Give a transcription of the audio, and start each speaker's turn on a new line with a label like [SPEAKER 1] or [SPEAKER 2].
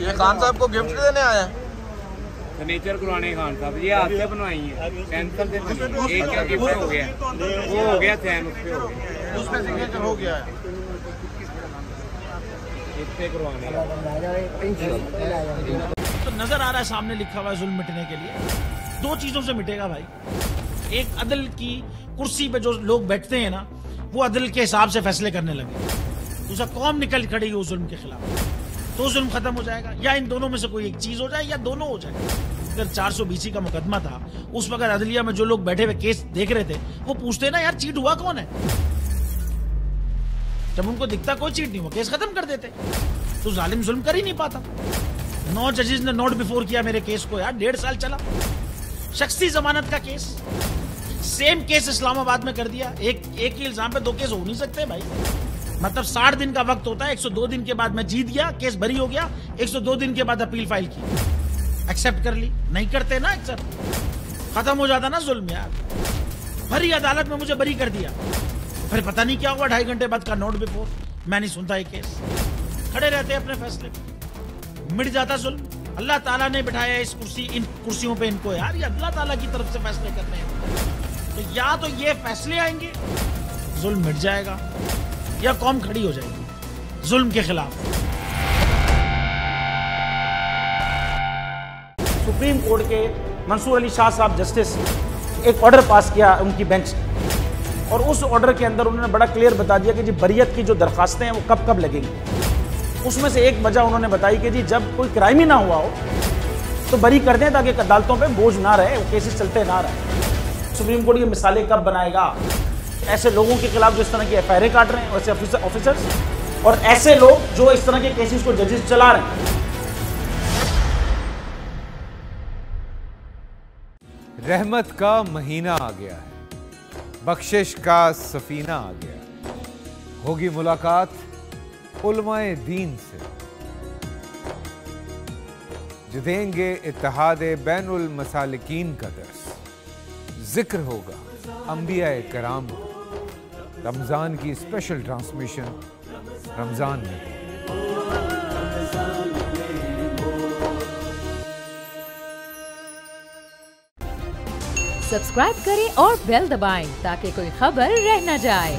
[SPEAKER 1] ये खान साहब को गिफ्ट देने आया
[SPEAKER 2] फर्नीचर करवाने खान साहब, ये हाथ से बनवाई है, पेंसिल से बनी। एक क्या गिफ्ट हो गया, वो हो गया चैन, उस पे हो गया,
[SPEAKER 1] उसमें सिग्नेचर हो गया है।
[SPEAKER 2] इससे करवाने
[SPEAKER 3] तो नजर आ रहा है सामने लिखा हुआ है जुल्म मिटने के लिए। दो चीजों से मिटेगा भाई, एक अदल की कुर्सी पे जो लोग बैठते हैं ना, वो अदल के हिसाब से फैसले करने लगे। दूसरा, कौम निकल खड़ी हो जुल्म के खिलाफ, तो जुल्म खत्म हो जाएगा। या इन दोनों में से कोई एक चीज हो जाए या दोनों हो जाए। अगर 420 का मुकदमा था, उस वक्त अदलिया में जो लोग बैठे हुए केस देख रहे थे, वो पूछते ना यार चीट हुआ कौन है। जब उनको दिखता कोई चीट नहीं हुआ, केस खत्म कर देते। तो जालिम जुल्म कर ही नहीं पाता। 9 जजेस ने नोट बिफोर किया मेरे केस को यार, 1.5 साल चला। शख्सी जमानत का केस, सेम केस इस्लामाबाद में कर दिया। एक ही इल्जाम पे 2 केस हो नहीं सकते भाई। मतलब 60 दिन का वक्त होता है, 102 दिन के बाद मैं जीत गया, केस बरी हो गया, 102 दिन के बाद अपील फाइल की, एक्सेप्ट कर ली। नहीं करते ना एक्सेप्ट, खत्म हो जाता ना जुल्म यार। भरी अदालत में मुझे बरी कर दिया, फिर पता नहीं क्या हुआ, 2.5 घंटे बाद का नोट बिफोर, मैं नहीं सुनता ये केस। खड़े रहते अपने फैसले पे, मिट जाता जुल्म। अल्लाह ताला ने बिठाया इस इन कुर्सियों पे इनको यार, ये अल्लाह ताला की तरफ से फैसले करने हैं। तो या तो ये फैसले आएंगे, जुल्म मिट जाएगा, या कौम खड़ी हो जाएगी जुल्म के खिलाफ। सुप्रीम कोर्ट के मंसूर अली शाह साहब जस्टिस एक ऑर्डर पास किया उनकी बेंच ने, और उस ऑर्डर के अंदर उन्होंने बड़ा क्लियर बता दिया कि जी बरियत की जो दरखास्तें हैं वो कब कब लगेंगी। उसमें से एक वजह उन्होंने बताई कि जी जब कोई क्राइम ही ना हुआ हो तो बरी कर दें, ताकि अदालतों पे बोझ ना रहे, वो केसेस चलते ना रहे। सुप्रीम कोर्ट ये मिसालें कब बनाएगा, ऐसे लोगों के खिलाफ जो इस तरह की एफआईआर काट रहे हैं, वैसे ऑफिसर्स, और ऐसे लोग जो इस तरह के केसेस को जजेस चला रहे हैं।
[SPEAKER 4] रहमत का महीना आ गया है, बख्शिश का सफीना आ गया, होगी मुलाकात उलमाए दीन से, जो देंगे इत्तेहादे बैनुल मसालिकीन का दर्स, जिक्र होगा अंबियाए कराम का। रमजान की स्पेशल ट्रांसमिशन रमजान में।
[SPEAKER 5] सब्सक्राइब करें और बेल दबाएं ताकि कोई खबर रह न जाए।